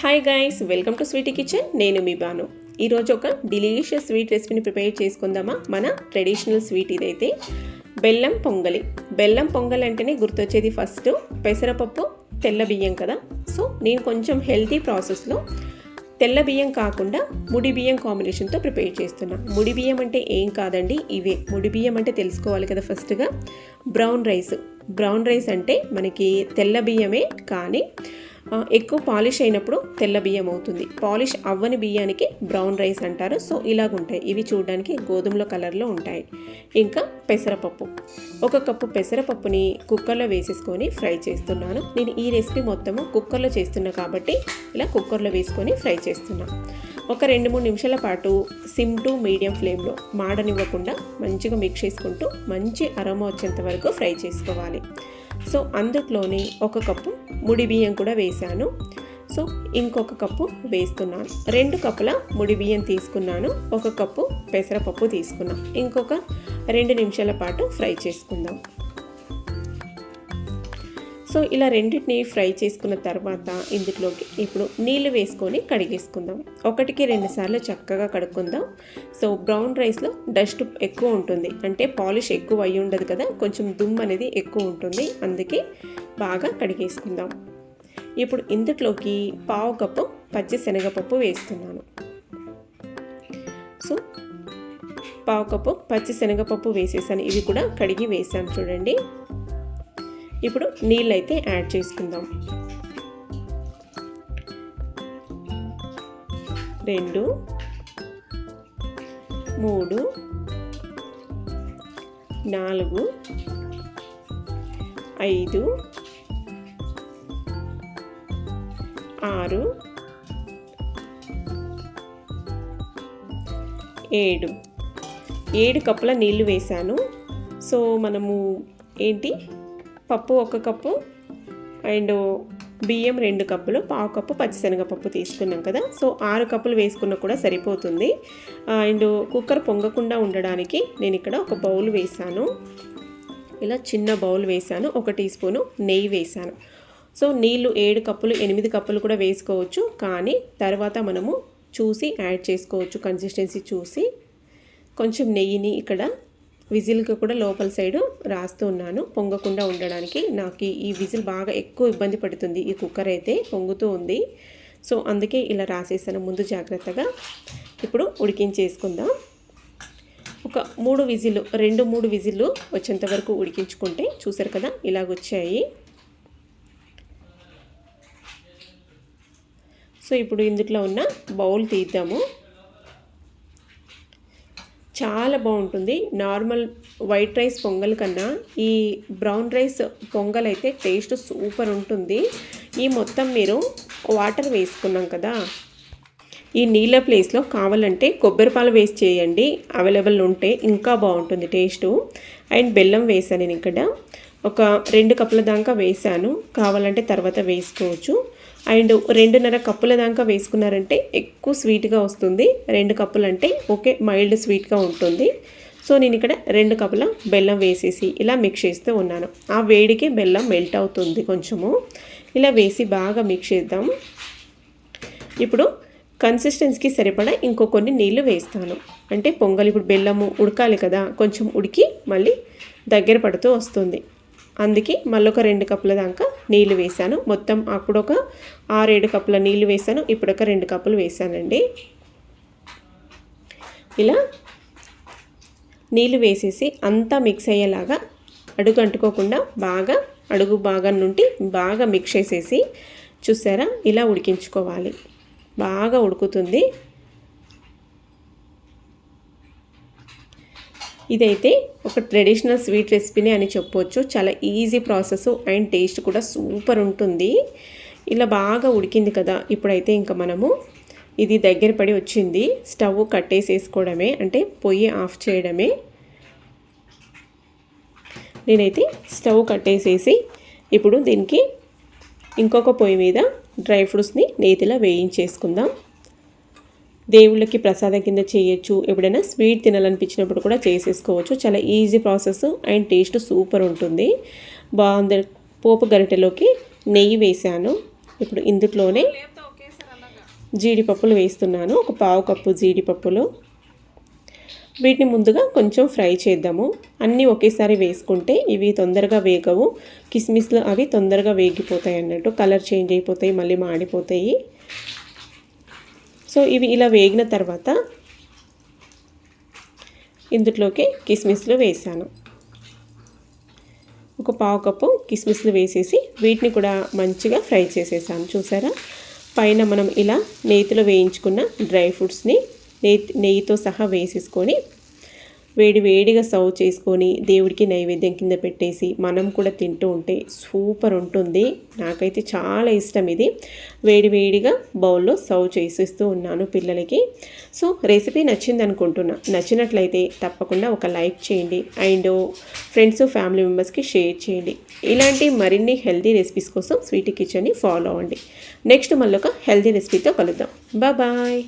Hi guys, welcome to Sweety Kitchen. నేను మీ బాను. ఈరోజు ఒక డిలీషియస్ స్వీట్ రెసిపీని ప్రిపేర్ చేసుకుందామా. మన ట్రెడిషనల్ స్వీట్ ఇదైతే బెల్లం పొంగలి. బెల్లం పొంగల్ అంటేనే గుర్తొచ్చేది ఫస్ట్ పెసరపప్పు, తెల్ల బియ్యం కదా. సో నేను కొంచెం హెల్తీ ప్రాసెస్లో తెల్ల బియ్యం కాకుండా ముడి బియ్యం కాంబినేషన్తో ప్రిపేర్ చేస్తున్నా. ముడి బియ్యం అంటే ఏం కాదండి, ఇవే. ముడి బియ్యం అంటే తెలుసుకోవాలి కదా ఫస్ట్గా. బ్రౌన్ రైస్ అంటే మనకి తెల్ల బియ్యమే, కానీ ఎక్కువ పాలిష్ అయినప్పుడు తెల్ల బియ్యం అవుతుంది. పాలిష్ అవ్వని బియ్యానికి బ్రౌన్ రైస్ అంటారు. సో ఇలాగుంటాయి ఇవి, చూడడానికి గోధుమల కలర్లో ఉంటాయి. ఇంకా పెసరపప్పు, 1 కప్పు పెసరపప్పుని కుక్కర్లో వేసేసుకొని ఫ్రై చేస్తున్నాను. నేను ఈ రెసిపీ మొత్తము కుక్కర్లో చేస్తున్నా కాబట్టి ఇలా కుక్కర్లో వేసుకొని ఫ్రై చేస్తున్నా. ఒక 2-3 నిమిషాల పాటు సిమ్ టు మీడియం ఫ్లేమ్లో మాడనివ్వకుండా మంచిగా మిక్స్ చేసుకుంటూ మంచి అరోమా వచ్చేంత వరకు ఫ్రై చేసుకోవాలి. సో అందులోనే 1 కప్పు ముడి బియ్యం కూడా వేసాను. సో ఇంకొక కప్పు వేస్తున్నాను. 2 కప్పుల ముడి బియ్యం తీసుకున్నాను, 1 కప్పు పెసరపప్పు తీసుకున్నాను. ఇంకొక 2 నిమిషాల పాటు ఫ్రై చేసుకుందాం. సో ఇలా రెండింటిని ఫ్రై చేసుకున్న తర్వాత ఇందులోకి ఇప్పుడు నీళ్ళు వేసుకొని కడిగేసుకుందాం. 1-2 సార్లు చక్కగా కడుక్కుందాం. సో బ్రౌన్ రైస్లో డస్ట్ ఎక్కువ ఉంటుంది, అంటే పాలిష్ ఎక్కువ అయి ఉండదు కదా, కొంచెం దుమ్ము అనేది ఎక్కువ ఉంటుంది. అందుకే బాగా కడిగేసుకుందాం. ఇప్పుడు ఇందులోకి 1/2 కప్పు పచ్చి శనగపప్పు వేస్తున్నాను. సో 1/2 కప్పు పచ్చి శనగపప్పు వేసేసాను. ఇవి కూడా కడిగి వేసాను చూడండి. ఇప్పుడు నీళ్ళు అయితే యాడ్ చేసుకుందాం. 2, 3, 4, 5, 6, 7 కప్పుల నీళ్ళు వేసాను. సో మనము పప్పు 1 కప్పు అండ్ బియ్యం 2 కప్పులు, 1/2 కప్పు పచ్చిశనగపప్పు తీసుకున్నాం కదా. సో 6 కప్పులు వేసుకున్నా కూడా సరిపోతుంది. అండ్ కుక్కర్ పొంగకుండా ఉండడానికి నేను ఇక్కడ ఒక బౌల్ వేసాను. ఇలా చిన్న బౌల్ వేసాను. 1 టీ స్పూను నెయ్యి వేసాను. సో నీళ్ళు 7 కప్పులు 8 కప్పులు కూడా వేసుకోవచ్చు, కానీ తర్వాత మనము చూసి యాడ్ చేసుకోవచ్చు, కన్సిస్టెన్సీ చూసి. కొంచెం నెయ్యిని ఇక్కడ విజిల్కి కూడా లోపల సైడు రాస్తున్నాను పొంగకుండా ఉండడానికి. నాకు ఈ విజిల్ బాగా ఎక్కువ ఇబ్బంది పడుతుంది, ఈ కుక్కర్ అయితే పొంగుతూ ఉంది. సో అందుకే ఇలా రాసేసాను ముందు జాగ్రత్తగా. ఇప్పుడు ఉడికించేసుకుందాం. ఒక 2-3 విజిల్లు వచ్చేంత వరకు ఉడికించుకుంటే, చూసారు కదా ఇలాగొచ్చాయి. సో ఇప్పుడు ఇందులో ఉన్న బౌల్ తీద్దాము. చాలా బాగుంటుంది. నార్మల్ వైట్ రైస్ పొంగల్ కన్నా ఈ బ్రౌన్ రైస్ పొంగల్ అయితే టేస్ట్ సూపర్ ఉంటుంది. ఈ మొత్తం మీరు వాటర్ వేసుకున్నాం కదా, ఈ నీళ్ళ ప్లేస్లో కావాలంటే కొబ్బరి పాలు వేసి చేయండి, అవైలబుల్ ఉంటే ఇంకా బాగుంటుంది టేస్టు. అండ్ బెల్లం వేసాను నేను ఇక్కడ ఒక 2 కప్పుల దాకా వేసాను, కావాలంటే తర్వాత వేసుకోవచ్చు. అండ్ 2.5 కప్పుల దాకా వేసుకున్నారంటే ఎక్కువ స్వీట్గా వస్తుంది. 2 కప్పులు అంటే ఓకే, మైల్డ్ స్వీట్గా ఉంటుంది. సో నేను ఇక్కడ 2 కప్పుల బెల్లం వేసేసి ఇలా మిక్స్ చేస్తూ ఉన్నాను. ఆ వేడికి బెల్లం మెల్ట్ అవుతుంది కొంచెము. ఇలా వేసి బాగా మిక్స్ చేద్దాం. ఇప్పుడు కన్సిస్టెన్సీకి సరిపడా ఇంకో కొన్ని నీళ్లు వేస్తాను. అంటే పొంగల్ ఇప్పుడు బెల్లము ఉడకాలి కదా, కొంచెం ఉడికి మళ్ళీ దగ్గర పడుతూ వస్తుంది. అందుకే మళ్ళీ ఒక 2 కప్పుల దాకా నీళ్ళు వేసాను. మొత్తం అప్పుడు ఒక 6-7 కప్పుల నీళ్ళు వేసాను, ఇప్పుడు ఒక 2 కప్పులు వేసానండి. ఇలా నీళ్ళు వేసేసి అంతా మిక్స్ అయ్యేలాగా అడుగు అంటుకోకుండా బాగా అడుగు భాగం నుండి బాగా మిక్స్ చేసేసి, చూసారా ఇలా ఉడికించుకోవాలి. బాగా ఉడుకుతుంది. ఇదైతే ఒక ట్రెడిషనల్ స్వీట్ రెసిపీనే అని చెప్పొచ్చు. చాలా ఈజీ ప్రాసెస్ అండ్ టేస్ట్ కూడా సూపర్ ఉంటుంది. ఇలా బాగా ఉడికింది కదా, ఇప్పుడైతే ఇంకా మనము ఇది దగ్గర పడి వచ్చింది. స్టవ్ కట్టేసేసుకోవడమే, అంటే పొయ్యి ఆఫ్ చేయడమే. నేనైతే స్టవ్ కట్టేసేసి ఇప్పుడు దీనికి ఇంకొక పొయ్యి మీద డ్రై ఫ్రూట్స్ని నేతిలో వేయించేసుకుందాం. దేవుళ్ళకి ప్రసాదం కింద చేయొచ్చు, ఎప్పుడైనా స్వీట్ తినాలనిపించినప్పుడు కూడా చేసేసుకోవచ్చు. చాలా easy process and taste super ఉంటుంది. బాగుంది. పోపు గరిటెలోకి నెయ్యి వేసాను. ఇప్పుడు ఇందులోనే జీడిపప్పులు వేస్తున్నాను, ఒక పావు కప్పు జీడిపప్పులు. వీటిని ముందుగా కొంచెం ఫ్రై చేద్దాము. అన్నీ ఒకేసారి వేసుకుంటే ఇవి తొందరగా వేగవు, కిస్మిస్లు అవి తొందరగా వేగిపోతాయి అన్నట్టు, కలర్ చేంజ్ అయిపోతాయి, మళ్ళీ మాడిపోతాయి. సో ఇవి ఇలా వేగిన తర్వాత ఇందులోకి కిస్మిస్లు వేసాను. ఒక పావు కప్పు కిస్మిస్లు వేసేసి వీటిని కూడా మంచిగా ఫ్రై చేసేసాను. చూసారా, పైన మనం ఇలా నేతిలో వేయించుకున్న డ్రై ఫ్రూట్స్ని నెయ్యితో సహా వేసేసుకొని వేడిగా సర్వ్ చేసుకొని దేవుడికి నైవేద్యం కింద పెట్టేసి మనం కూడా తింటూ ఉంటే సూపర్ ఉంటుంది. నాకైతే చాలా ఇష్టం ఇది. వేడిగా బౌల్లో సర్వ్ చేసేస్తూ ఉన్నాను పిల్లలకి. సో రెసిపీ నచ్చింది అనుకుంటున్నా. నచ్చినట్లయితే తప్పకుండా ఒక లైక్ చేయండి అండ్ ఫ్రెండ్స్ ఫ్యామిలీ మెంబర్స్కి షేర్ చేయండి. ఇలాంటి మరిన్ని హెల్తీ రెసిపీస్ కోసం స్వీటీ కిచెన్ని ఫాలో అవ్వండి. నెక్స్ట్ మళ్ళీ ఒక హెల్తీ రెసిపీతో కలుద్దాం. బాయ్.